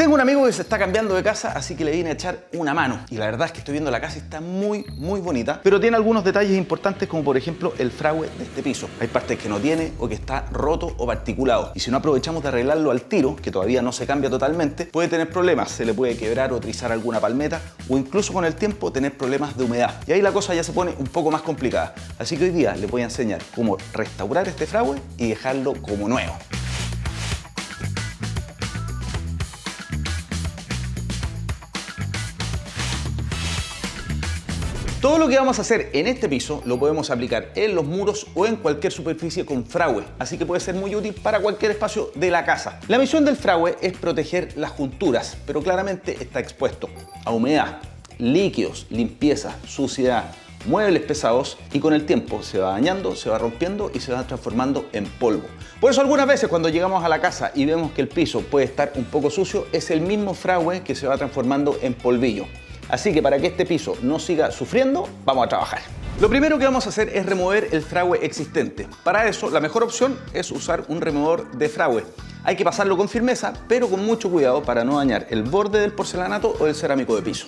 Tengo un amigo que se está cambiando de casa, así que le vine a echar una mano. Y la verdad es que estoy viendo la casa y está muy bonita, pero tiene algunos detalles importantes, como por ejemplo el fragüe de este piso. Hay partes que no tiene o que está roto o particulado. Y si no aprovechamos de arreglarlo al tiro, que todavía no se cambia totalmente, puede tener problemas. Se le puede quebrar o trizar alguna palmeta o incluso con el tiempo tener problemas de humedad. Y ahí la cosa ya se pone un poco más complicada. Así que hoy día les voy a enseñar cómo restaurar este fragüe y dejarlo como nuevo. Todo lo que vamos a hacer en este piso lo podemos aplicar en los muros o en cualquier superficie con fragüe, así que puede ser muy útil para cualquier espacio de la casa. La misión del fragüe es proteger las junturas, pero claramente está expuesto a humedad, líquidos, limpieza, suciedad, muebles pesados, y con el tiempo se va dañando, se va rompiendo y se va transformando en polvo. Por eso algunas veces cuando llegamos a la casa y vemos que el piso puede estar un poco sucio, es el mismo fragüe que se va transformando en polvillo. Así que para que este piso no siga sufriendo, vamos a trabajar. Lo primero que vamos a hacer es remover el fragüe existente. Para eso, la mejor opción es usar un removedor de fragüe. Hay que pasarlo con firmeza, pero con mucho cuidado para no dañar el borde del porcelanato o el cerámico de piso.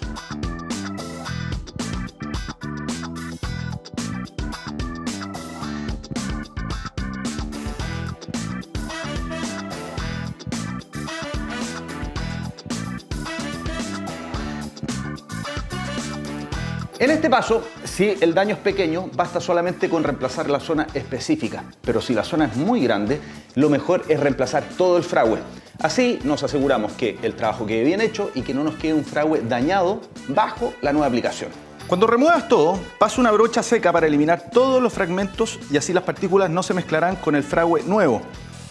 En este paso, si el daño es pequeño, basta solamente con reemplazar la zona específica. Pero si la zona es muy grande, lo mejor es reemplazar todo el fragüe. Así nos aseguramos que el trabajo quede bien hecho y que no nos quede un fragüe dañado bajo la nueva aplicación. Cuando remuevas todo, pasa una brocha seca para eliminar todos los fragmentos y así las partículas no se mezclarán con el fragüe nuevo.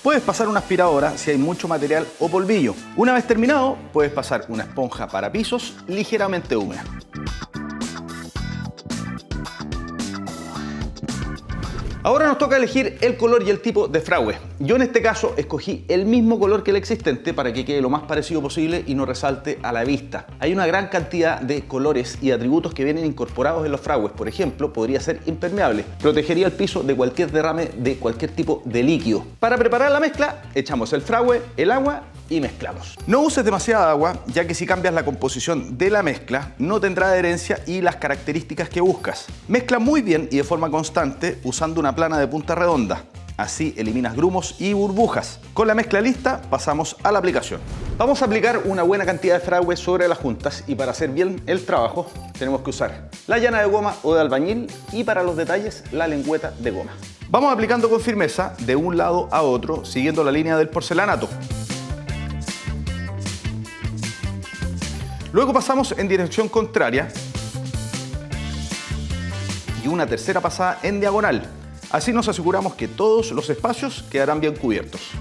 Puedes pasar una aspiradora si hay mucho material o polvillo. Una vez terminado, puedes pasar una esponja para pisos ligeramente húmeda. Ahora nos toca elegir el color y el tipo de fragüe. Yo en este caso escogí el mismo color que el existente para que quede lo más parecido posible y no resalte a la vista. Hay una gran cantidad de colores y atributos que vienen incorporados en los fragües. Por ejemplo, podría ser impermeable. Protegería el piso de cualquier derrame de cualquier tipo de líquido. Para preparar la mezcla, echamos el fragüe, el agua y mezclamos. No uses demasiada agua, ya que si cambias la composición de la mezcla, no tendrá adherencia y las características que buscas. Mezcla muy bien y de forma constante usando una plana de punta redonda. Así eliminas grumos y burbujas. Con la mezcla lista, pasamos a la aplicación. Vamos a aplicar una buena cantidad de fragüe sobre las juntas y para hacer bien el trabajo tenemos que usar la llana de goma o de albañil y para los detalles la lengüeta de goma. Vamos aplicando con firmeza de un lado a otro siguiendo la línea del porcelanato. Luego pasamos en dirección contraria y una tercera pasada en diagonal. Así nos aseguramos que todos los espacios quedarán bien cubiertos.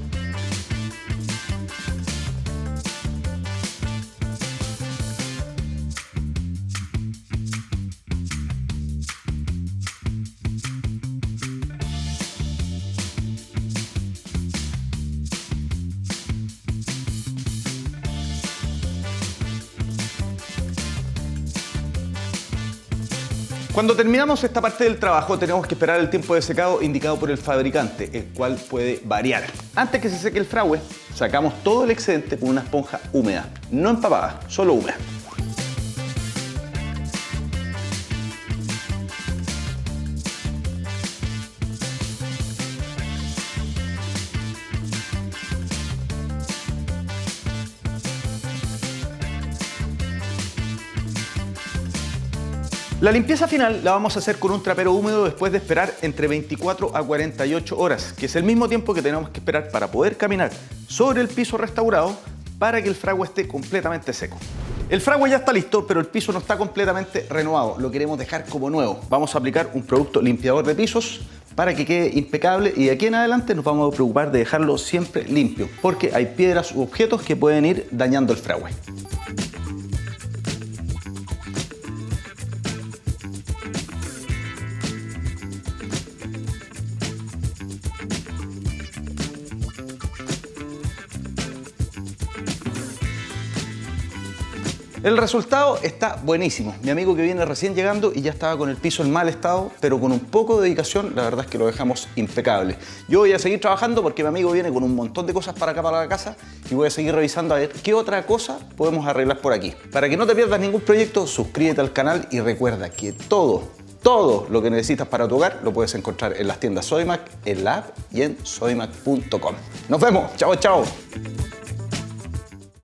Cuando terminamos esta parte del trabajo tenemos que esperar el tiempo de secado indicado por el fabricante, el cual puede variar. Antes que se seque el fragüe, sacamos todo el excedente con una esponja húmeda, no empapada, solo húmeda. La limpieza final la vamos a hacer con un trapero húmedo después de esperar entre 24 a 48 horas, que es el mismo tiempo que tenemos que esperar para poder caminar sobre el piso restaurado para que el fragüe esté completamente seco. El fragüe ya está listo, pero el piso no está completamente renovado, lo queremos dejar como nuevo. Vamos a aplicar un producto limpiador de pisos para que quede impecable y de aquí en adelante nos vamos a preocupar de dejarlo siempre limpio, porque hay piedras u objetos que pueden ir dañando el fragüe. El resultado está buenísimo. Mi amigo que viene recién llegando y ya estaba con el piso en mal estado, pero con un poco de dedicación, la verdad es que lo dejamos impecable. Yo voy a seguir trabajando porque mi amigo viene con un montón de cosas para acá, para la casa, y voy a seguir revisando a ver qué otra cosa podemos arreglar por aquí. Para que no te pierdas ningún proyecto, suscríbete al canal y recuerda que todo lo que necesitas para tu hogar lo puedes encontrar en las tiendas Sodimac, en la app y en sodimac.com. Nos vemos. Chao, chao.